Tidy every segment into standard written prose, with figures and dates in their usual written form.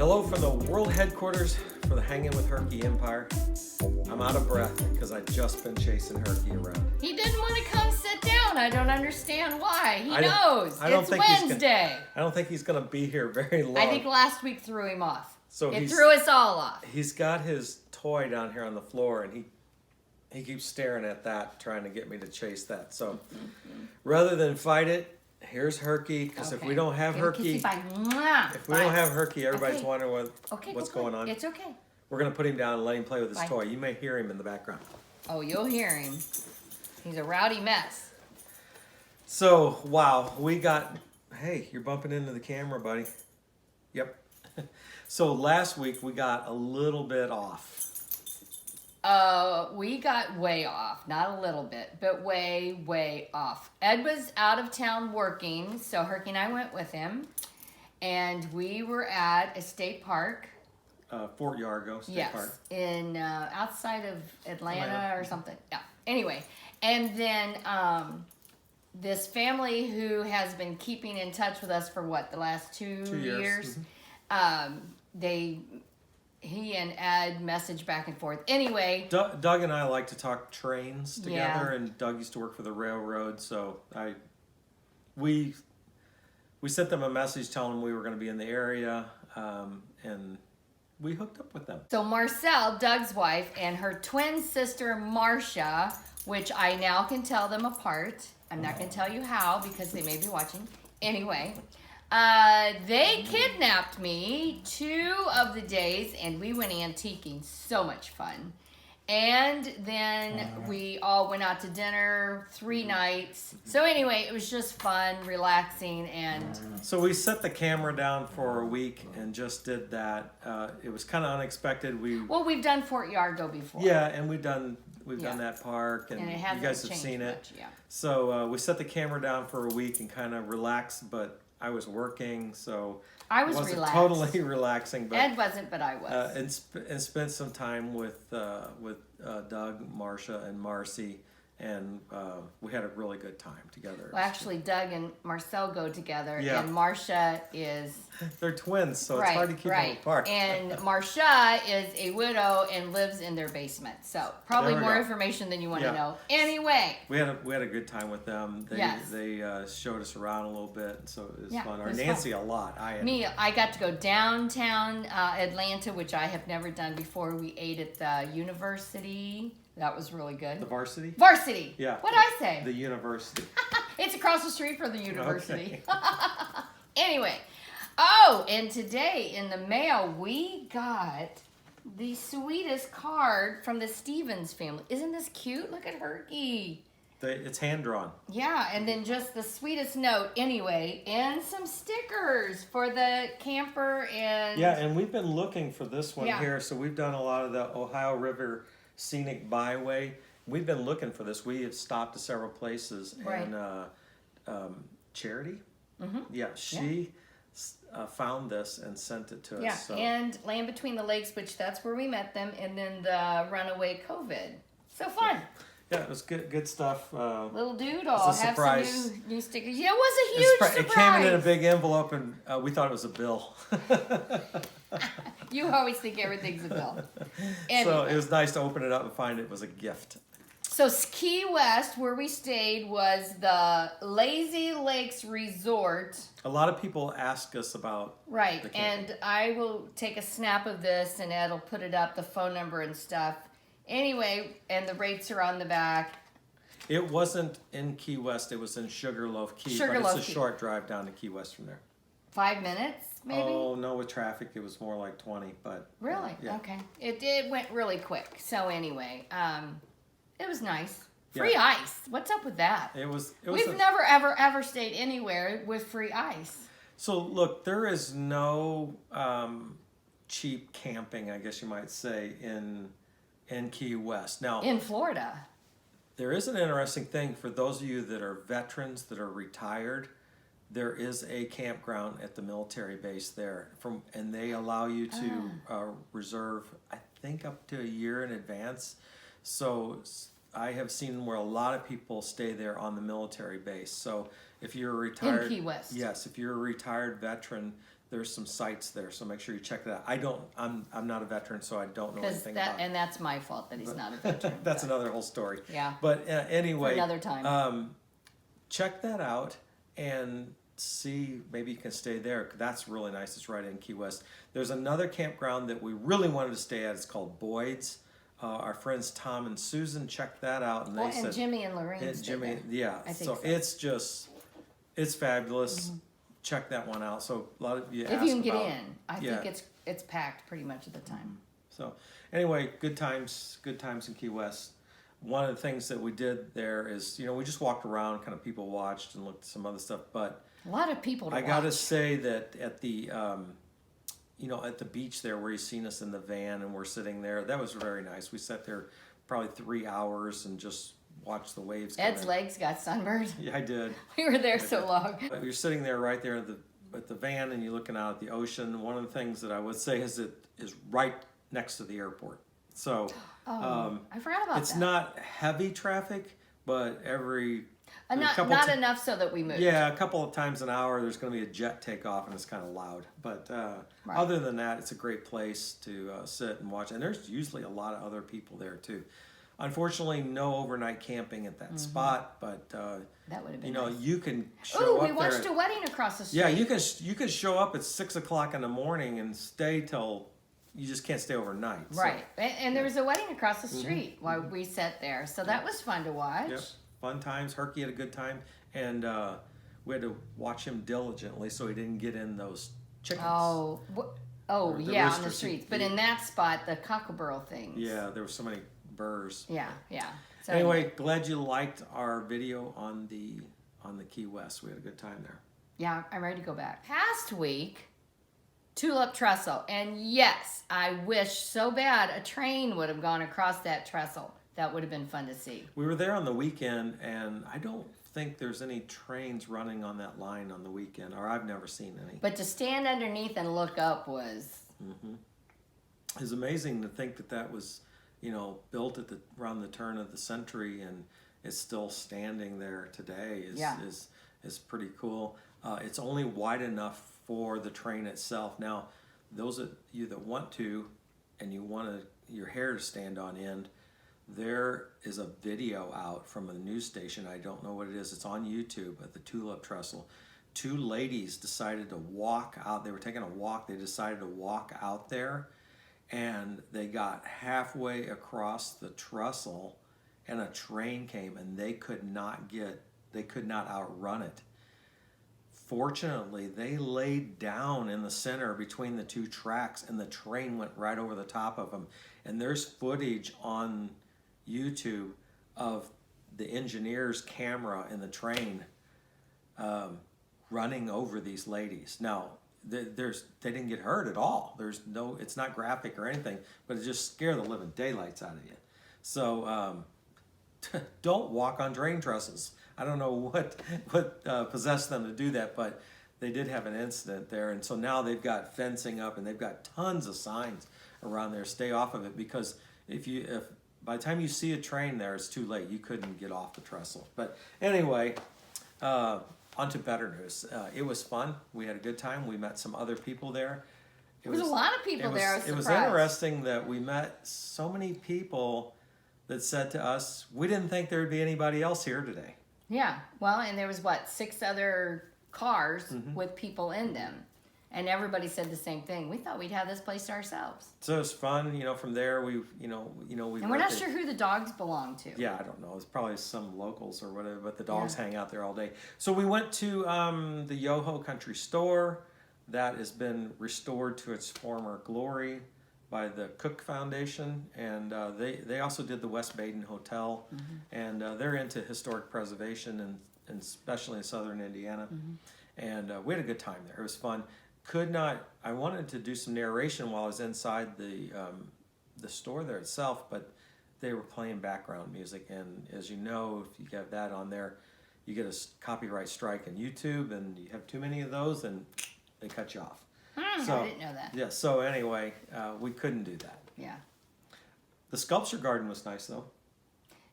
Hello from the world headquarters for the Hanging with Herky Empire. I'm out of breath because I've just been chasing Herky around. He didn't want to come sit down. I don't understand why. He knows. It's Wednesday. I don't think he's going to be here very long. I think last week threw him off. So it threw us all off. He's got his toy down here on the floor, and he keeps staring at that, trying to get me to chase that. So rather than fight it, here's Herky, because if we don't have Herky, everybody's wondering what's going on. It's okay. We're going to put him down and let him play with his toy. You may hear him in the background. Oh, you'll hear him. He's a rowdy mess. So, wow, hey, you're bumping into the camera, buddy. Yep. So last week we got a little bit off. We got way off. Not a little bit, but way, way off. Ed was out of town working, so Herky and I went with him. And we were at a state park. Fort Yargo State Park. In outside of Atlanta or something. Yeah. Anyway, and then this family who has been keeping in touch with us for the last 2 years. He and Ed messaged back and forth. Anyway, Doug and I like to talk trains together, and Doug used to work for the railroad, so we sent them a message telling them we were going to be in the area, and we hooked up with them. So Marcelle, Doug's wife, and her twin sister Marcia, which I now can tell them apart. I'm not going to tell you how because they may be watching. Anyway, they kidnapped me 2 of the days, and we went antiquing. So much fun. And then we all went out to dinner 3 nights. So anyway, it was just fun, relaxing, and... So we set the camera down for a week and just did that. It was kind of unexpected. We've done Fort Yargo before. Yeah, and we've done that park, and it you guys have seen it. Much, yeah. So we set the camera down for a week and kind of relaxed, but I was working, so... I was wasn't relaxed. Totally relaxing, but Ed wasn't, but I was. And spent some time with Doug, Marcia, and Marcy, and we had a really good time together. Well, actually, Doug and Marcel go together, Yeah. and Marcia is... They're twins, so it's hard to keep them apart. And Marcia is a widow and lives in their basement. So probably more information than you want to know. Anyway, we had a good time with them. They showed us around a little bit, so it was fun. Or Nancy a lot. I got to go downtown Atlanta, which I have never done before. We ate at the university. That was really good. The varsity? Varsity. Yeah. What'd I say? The university. It's across the street from the university. Okay. Anyway. And today in the mail, we got the sweetest card from the Stevens family. Isn't this cute? Look at Herky. It's hand-drawn. Yeah, and then just the sweetest note anyway, and some stickers for the camper. And we've been looking for this one here. So we've done a lot of the Ohio River Scenic Byway. We've been looking for this. We have stopped at several places. Right. And Charity, she found this and sent it to us. Yeah, so. And Land Between the Lakes, which that's where we met them, and then the Runaway COVID. So fun. Yeah, it was good stuff. Little dude, I'll have some new stickers. Yeah, it was a huge surprise. It came in a big envelope, and we thought it was a bill. You always think everything's a bill. Anyway. So it was nice to open it up and find it was a gift. So Key West, where we stayed, was the Lazy Lakes Resort. A lot of people ask us about and I will take a snap of this, and Ed will put it up, the phone number and stuff. Anyway, and the rates are on the back. It wasn't in Key West. It was in Sugarloaf Key. But it's a short drive down to Key West from there. 5 minutes, maybe? Oh, no, with traffic, it was more like 20. But really? Yeah. Okay. It went really quick. So anyway, it was nice. Free ice. What's up with that? We've never, ever stayed anywhere with free ice. So, look, there is no cheap camping, I guess you might say, in Key West. Now, in Florida. There is an interesting thing for those of you that are veterans, that are retired. There is a campground at the military base there, and they allow you to reserve, I think, up to a year in advance. So I have seen where a lot of people stay there on the military base. So if you're a retired... In Key West. Yes, if you're a retired veteran, there's some sites there, so make sure you check that out. I'm not a veteran, so I don't know Because anything about it. and that's my fault that he's not a veteran. That's but- another whole story. Yeah. But anyway, For another time. check that out and see, maybe you can stay there. That's really nice. It's right in Key West. There's another campground that we really wanted to stay at. It's called Boyd's. Our friends Tom and Susan checked that out, and they Well, said and Jimmy and Lorraine. and stayed Jimmy, there. yeah. I think So so. it's fabulous. Check that one out. So a lot of you If asked you can get about- in, I think it's packed pretty much of the time. So anyway, good times in Key West. One of the things that we did there is, we just walked around, kind of people watched and looked at some other stuff. But A lot of people to I watch. gotta say that at the, at the beach there where you seen us in the van and we're sitting there, that was very nice. We sat there probably 3 hours and just watched the waves come Ed's in. legs got sunburned. Yeah, I did. We were there so long. But you're sitting there right there at the van and you're looking out at the ocean. One of the things that I would say is it is right next to the airport. So Oh, I forgot about it's that. not heavy traffic, but Not couple enough so that we moved. yeah, a couple of times an hour there's going to be a jet takeoff and it's kind of loud. But Right. other than that, it's a great place to sit and watch. And there's usually a lot of other people there too. Unfortunately, no overnight camping at that spot, but That would have been nice. you can show Oh, up we watched there. a wedding across the street. Yeah, you can show up at 6 o'clock in the morning and stay till you just can't stay overnight. So, Right. And there was a wedding across the street while we sat there. So that was fun to watch. Yep, fun times. Herky had a good time, and we had to watch him diligently so he didn't get in those chickens. Oh, The yeah, on the roosters, streets. But in that spot, the cockerel things. Yeah, there were so many burrs. Yeah. So Anyway, glad you liked our video on the Key West. We had a good time there. Yeah, I'm ready to go back. Past week, Tulip Trestle. And yes, I wish so bad a train would have gone across that trestle. That would have been fun to see. We were there on the weekend, and I don't think there's any trains running on that line on the weekend, or I've never seen any. But to stand underneath and look up was... It's amazing to think that was, built around the turn of the century and is still standing there today. Is pretty cool. It's only wide enough for the train itself. Now, those of you that want to, and you want your hair to stand on end, there is a video out from a news station. I don't know what it is. It's on YouTube at the Tulip Trestle. Two ladies decided to walk out. They were taking a walk. They decided to walk out there, and they got halfway across the trestle, and a train came, and they could not outrun it. Fortunately, they laid down in the center between the two tracks, and the train went right over the top of them. And there's footage on YouTube of the engineer's camera in the train running over these ladies. Now, they didn't get hurt at all. It's not graphic or anything, but it just scared the living daylights out of you. So don't walk on train trestles. I don't know what possessed them to do that, but they did have an incident there. And so now they've got fencing up, and they've got tons of signs around there. Stay off of it, because if by the time you see a train there, it's too late. You couldn't get off the trestle. But anyway, on to better news. It was fun. We had a good time. We met some other people there. There was a lot of people there. I was It was surprised. interesting that we met so many people that said to us, we didn't think there would be anybody else here today. Yeah. Well, and there was 6 other cars with people in them. And everybody said the same thing. We thought we'd have this place to ourselves. So it was fun. From there we And we're not sure who the dogs belong to. Yeah, I don't know. It's probably some locals or whatever, but the dogs hang out there all day. So we went to the Yoho Country Store. That has been restored to its former glory by the Cook Foundation, and they also did the West Baden Hotel, and they're into historic preservation, and especially in southern Indiana. And we had a good time there. It was fun. I wanted to do some narration while I was inside the store there itself, but they were playing background music, and as you know, if you have that on there, you get a copyright strike on YouTube, and you have too many of those, and they cut you off. I didn't know that. Yeah, so anyway, we couldn't do that. Yeah. The sculpture garden was nice, though.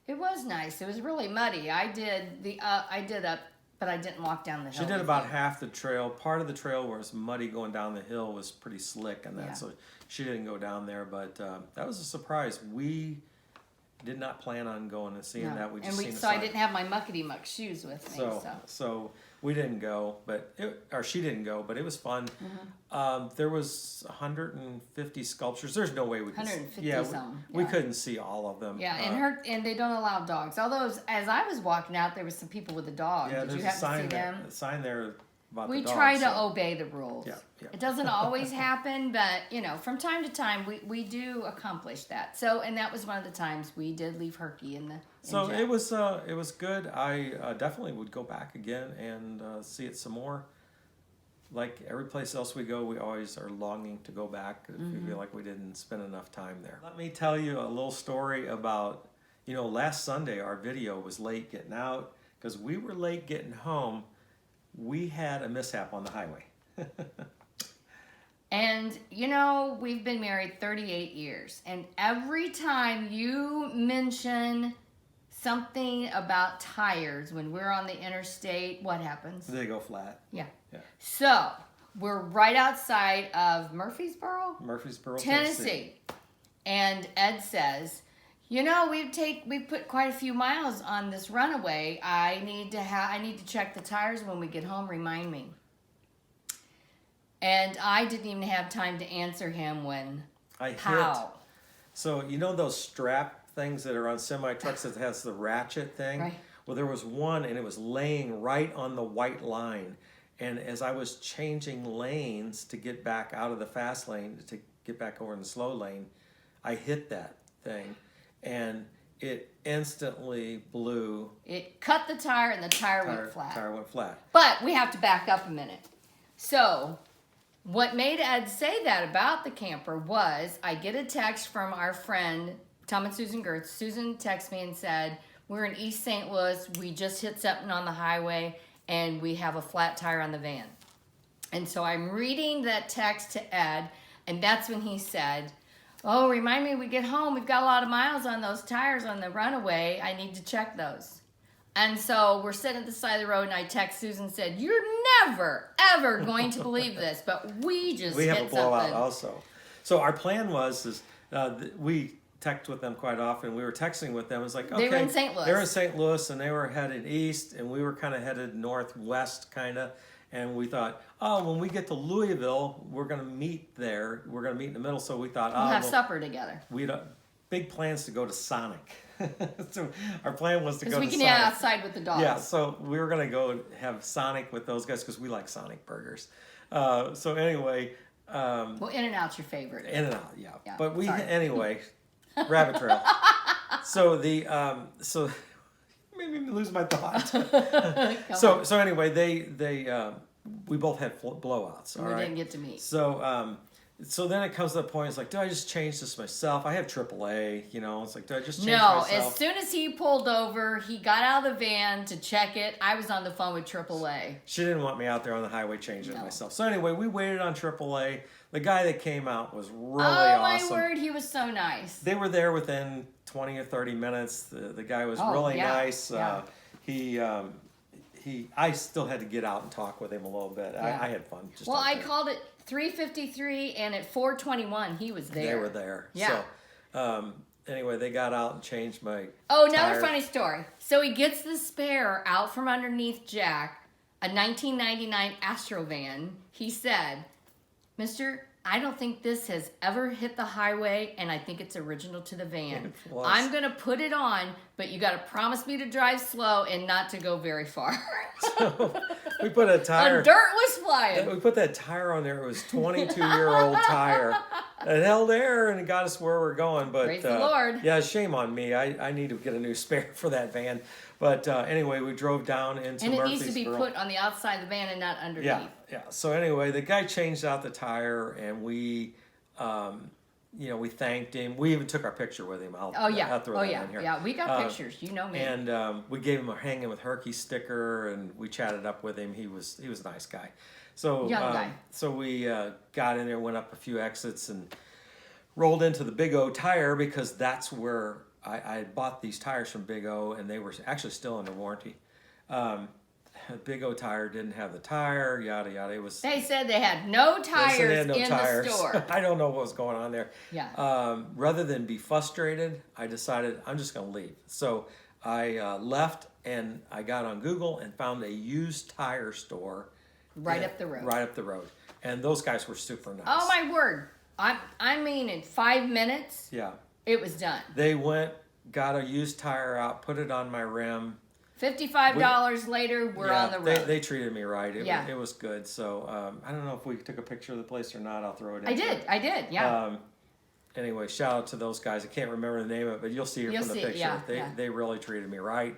It was nice. It was really muddy. I did up but I didn't walk down the hill. She did with about you. half the trail. Part of the trail where it's muddy going down the hill was pretty slick and that, Yeah. so she didn't go down there. But that was a surprise. We did not plan on going and seeing No. that. We just and seen the so I sign. didn't have my muckety muck shoes with me. So we didn't go, or she didn't go, but it was fun. There was 150 sculptures. There's no way we could. 150 Yeah, some. we Yeah. couldn't see all of them. Yeah, and they don't allow dogs. Although as I was walking out, there was some people with a dog. Yeah, Did there's you a happen to see sign there. them? A sign there about We the dogs. try to so- obey the rules. Yeah, yeah. It doesn't always happen, but from time to time we do accomplish that. So, and that was one of the times we did leave Herky in the. So it was good. I definitely would go back again and see it some more. Like every place else we go, we always are longing to go back if we feel like we didn't spend enough time there. Let me tell you a little story about, last Sunday our video was late getting out because we were late getting home. We had a mishap on the highway. And we've been married 38 years, and every time you mention something about tires when we're on the interstate, what happens? They go flat. Yeah. Yeah. So we're right outside of Murfreesboro, Murfreesboro, Tennessee. And Ed says, we put quite a few miles on this runaway. I need to check the tires when we get home. Remind me. And I didn't even have time to answer him when. I hit. How? So those strap things that are on semi trucks that has the ratchet thing. Right. Well, there was one, and it was laying right on the white line. And as I was changing lanes to get back out of the fast lane to get back over in the slow lane, I hit that thing, and it instantly blew. It cut the tire, and the tire went flat. Tire went flat. But we have to back up a minute. So, what made Ed say that about the camper was I get a text from our friend, Tom and Susan Gertz. Susan texted me and said, we're in East St. Louis. We just hit something on the highway, and we have a flat tire on the van. And so I'm reading that text to Ed, and that's when he said, oh, remind me when we get home. We've got a lot of miles on those tires on the runaway. I need to check those. And so we're sitting at the side of the road, and I text Susan and said, you're never, ever going to believe this, but we just We hit have a blowout something. also. So our plan was we text with them quite often. We were texting with them. It's like, okay. They were in St. Louis. They were in St. Louis, and they were headed east, and we were kind of headed northwest, kind of. And we thought, oh, when we get to Louisville, we're going to meet there. We're going to meet in the middle. So we thought, We'll have supper together. we had big plans to go to Sonic. So our plan was to go to Because we Sonic. can get outside with the dogs. Yeah, so we were going to go have Sonic with those guys because we like Sonic burgers. So anyway. Well, In-N-Out's your favorite. In-N-Out, yeah. Yeah, But sorry. anyway, rabbit trail. So made me lose my thought. So anyway, we both had blowouts. All we right. didn't get to meet. So then it comes to the point. It's like, do I just change this myself? I have AAA. It's like, do I just change No, myself? as soon as he pulled over, he got out of the van to check it. I was on the phone with AAA. She didn't want me out there on the highway changing it No. myself. So anyway, we waited on AAA. The guy that came out was really Oh, awesome. my word, he was so nice. They were there within 20 or 30 minutes. The guy was Oh, really yeah, nice. yeah. I still had to get out and talk with him a little bit. Yeah. I had fun. Just Well, out I there. called it 3:53, and at 4:21, he was there. They were there. Yeah. So anyway, they got out and changed my Oh, another tire. funny story. So he gets the spare out from underneath Jack, a 1999 Astrovan. He said, Mister, I don't think this has ever hit the highway, and I think it's original to the van. It was. I'm going to put it on, but you got to promise me to drive slow and not to go very far. We put a tire. Dirt was flying. We put that tire on there. It was 22-year-old tire. It held air and it got us where we're going. But Praise the Lord. Yeah, shame on me. I need to get a new spare for that van. But anyway, we drove down into And it Murfreesboro. needs to be put on the outside of the van and not underneath. Yeah. So anyway, the guy changed out the tire, and we thanked him. We even took our picture with him. I'll throw that in here. Yeah, we got pictures. You know me. And we gave him a hanging with Herky sticker, and we chatted up with him. He was a nice guy. So Young guy. So we got in there, went up a few exits, and rolled into the Big O tire because that's where I had bought these tires from Big O, and they were actually still under warranty. the Big O tire didn't have the tire, yada yada. It was. They said they had no They said tires they had no in tires. the store. I don't know what was going on there. Yeah. Rather than be frustrated, I decided I'm just going to leave. So I left and I got on Google and found a used tire store Right up the road. Right up the road, and those guys were super nice. Oh my word! I mean, in 5 minutes, Yeah. it was done. They went, got a used tire out, put it on my rim. $55 later, we're on the road. They treated me right. Yeah. It was good. So I don't know if we took a picture of the place or not. I'll throw it in. I did, yeah. Anyway, shout out to those guys. I can't remember the name of it, but you'll see it from the picture. They really treated me right.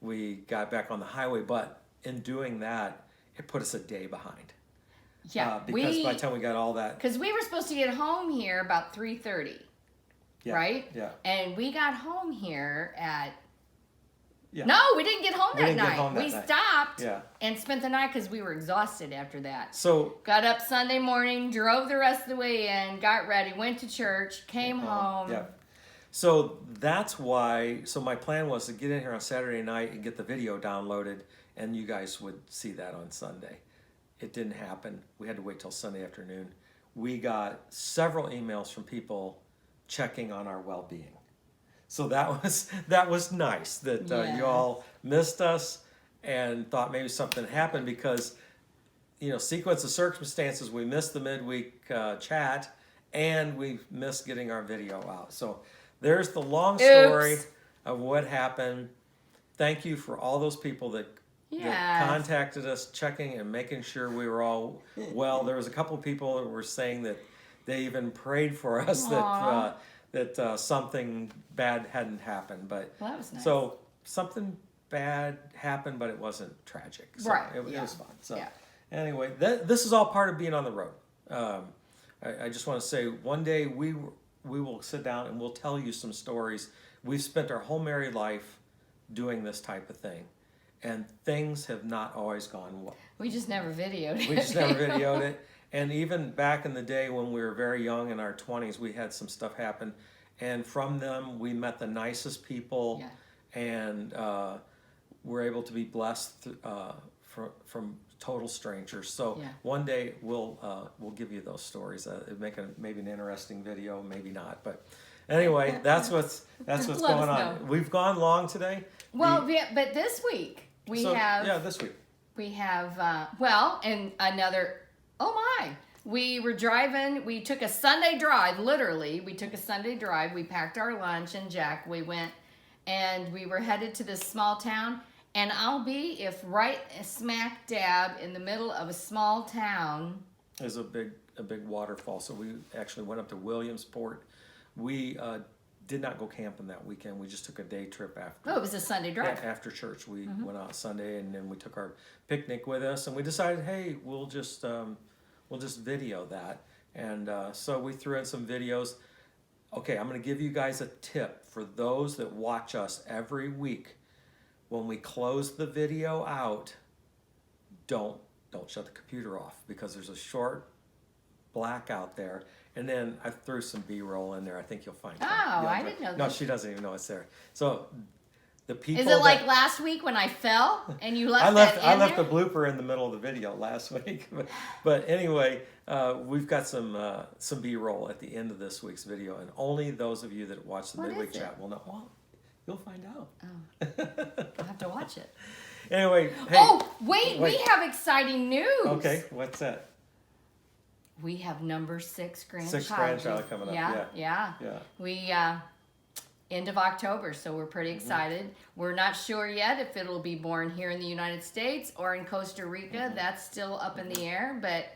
We got back on the highway, but in doing that, it put us a day behind. Yeah, because by the time we got all that, because we were supposed to get home here about 3:30, right? Yeah. And we got home here at. Yeah. No, we didn't get home that night. We night. stopped and spent the night because we were exhausted after that. So got up Sunday morning, drove the rest of the way in, got ready, went to church, came home. Yeah. So that's why. So my plan was to get in here on Saturday night and get the video downloaded, and you guys would see that on Sunday. It didn't happen. We had to wait till Sunday afternoon. We got several emails from people checking on our well-being. So that was nice that you all missed us and thought maybe something happened because, sequence of circumstances, we missed the midweek chat and we missed getting our video out. So there's the long story of what happened. Thank you for all those people that contacted us, checking and making sure we were all well. There was a couple of people that were saying that they even prayed for us that something bad hadn't happened. But that was nice. So something bad happened, but it wasn't tragic. So right. It was fun. So anyway, this is all part of being on the road. I just want to say one day we will sit down and we'll tell you some stories. We've spent our whole married life doing this type of thing. And things have not always gone well. We just never videoed it. We just never videoed it. And even back in the day when we were very young in our 20s, we had some stuff happen. And from them, we met the nicest people. Yeah. And we're able to be blessed from total strangers. So one day we'll give you those stories. It'd make maybe an interesting video, maybe not. But anyway, that's what's going on. We've gone long today. Well, but this week we have. Yeah, this week. We have, and another, we were driving, we took a Sunday drive, literally, we took a Sunday drive, we packed our lunch and Jack, we went, and we were headed to this small town, and I'll be, if right smack dab in the middle of a small town. There's a big waterfall, so we actually went up to Williamsport. We did not go camping that weekend. We just took a day trip after. Oh, it was a Sunday drive. After church, we went out Sunday, and then we took our picnic with us, and we decided, hey, we'll just video that, and so we threw in some videos. Okay, I'm going to give you guys a tip for those that watch us every week. When we close the video out, don't shut the computer off because there's a short blackout there. And then I threw some B-roll in there. I think you'll find it. I didn't know that. No, she doesn't even know it's there. So the people. Is it like last week when I fell and you left I left the blooper in the middle of the video last week. But anyway, we've got some B-roll at the end of this week's video, and only those of you that watch the Midweek Chat will know. Well, you'll find out. Oh. I'll have to watch it. Anyway. Hey, wait, we have exciting news. Okay, what's that? We have number 6 grandchild. 6th grandchild coming up. Yeah. We end of October, so we're pretty excited. We're not sure yet if it'll be born here in the United States or in Costa Rica. That's still up in the air, but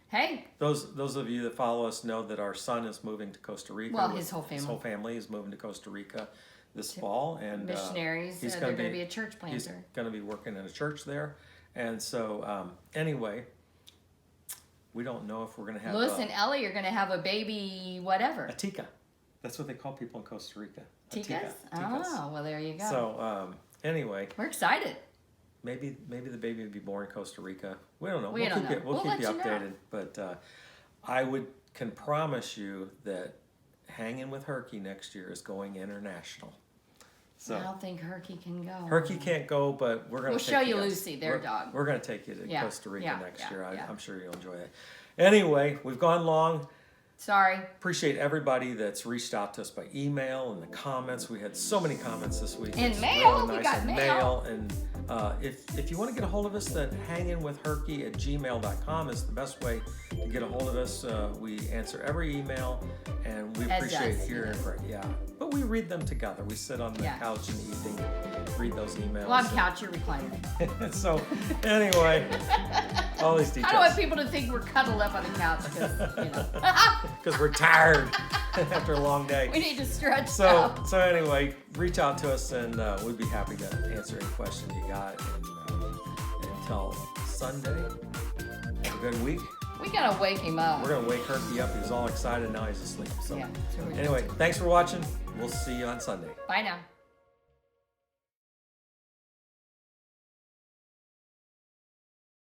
hey. Those of you that follow us know that our son is moving to Costa Rica. Well, his whole family. His whole family is moving to Costa Rica this fall, and missionaries. They're going to be a church planter. He's going to be working in a church there, and so anyway. We don't know if we're going to have Lewis and Ellie are going to have a baby whatever. A tika. That's what they call people in Costa Rica. Tikas? Oh, well, there you go. So, anyway. We're excited. Maybe the baby will be born in Costa Rica. We don't know. We'll keep you updated. But I can promise you that Hanging with Herky next year is going international. So I don't think Herky can go. Herky can't go, but we're gonna. We'll show you Lucy, their dog. We're gonna take you to Yeah, Costa Rica yeah, next yeah, year. yeah. I'm sure you'll enjoy it. Anyway, we've gone long. Sorry. Appreciate everybody that's reached out to us by email and the comments. We had so many comments this week. And It's mail. really We nice. got And mail. And if you want to get a hold of us, then hanginwithherky@gmail.com is the best way to get a hold of us. We answer every email, and we Ed appreciate does, hearing from yeah. But we read them together. We sit on the Yeah. couch in the evening, read those emails. Well, I'm couch, you're recliner. So anyway, all these I details. don't want people to think we're cuddled up on the couch because, you know. Because we're tired after a long day. We need to stretch So out. anyway, reach out to us and we'd be happy to answer any question you got. And until Sunday, have a good week. We gotta wake him up. We're gonna wake Herky up. He was all excited. Now he's asleep. So Yeah, so we're- anyway, thanks for watching. We'll see you on Sunday. Bye now.